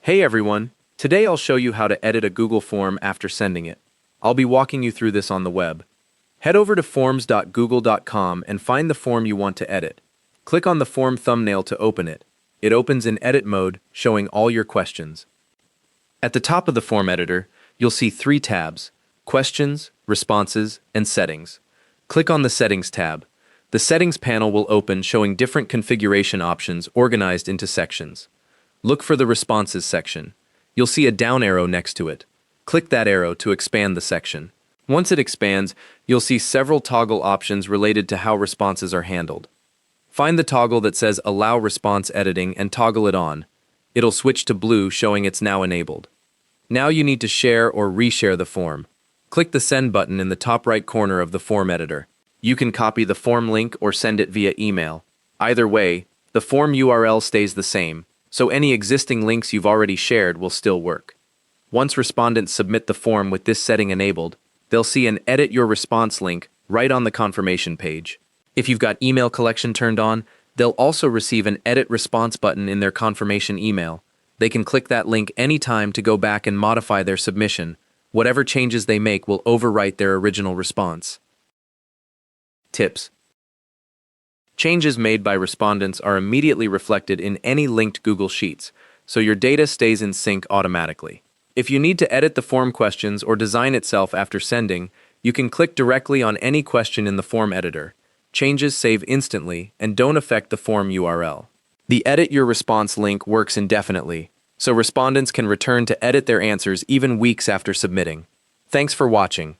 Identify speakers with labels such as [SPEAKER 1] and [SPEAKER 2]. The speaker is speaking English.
[SPEAKER 1] Hey everyone, today I'll show you how to edit a Google form after sending it. I'll be walking you through this on the web. Head over to forms.google.com and find the form you want to edit. Click on the form thumbnail to open it. It opens in edit mode, showing all your questions. At the top of the form editor, you'll see three tabs: Questions, Responses, and Settings. Click on the Settings tab. The Settings panel will open showing different configuration options organized into sections. Look for the Responses section. You'll see a down arrow next to it. Click that arrow to expand the section. Once it expands, you'll see several toggle options related to how responses are handled. Find the toggle that says Allow Response Editing and toggle it on. It'll switch to blue, showing it's now enabled. Now you need to share or reshare the form. Click the Send button in the top right corner of the form editor. You can copy the form link or send it via email. Either way, the form URL stays the same, so any existing links you've already shared will still work. Once respondents submit the form with this setting enabled, they'll see an Edit Your Response link right on the confirmation page. If you've got email collection turned on, they'll also receive an Edit Response button in their confirmation email. They can click that link anytime to go back and modify their submission. Whatever changes they make will overwrite their original response. Tips: changes made by respondents are immediately reflected in any linked Google Sheets, so your data stays in sync automatically. If you need to edit the form questions or design itself after sending, you can click directly on any question in the form editor. Changes save instantly and don't affect the form URL. The Edit Your Response link works indefinitely, so respondents can return to edit their answers even weeks after submitting. Thanks for watching.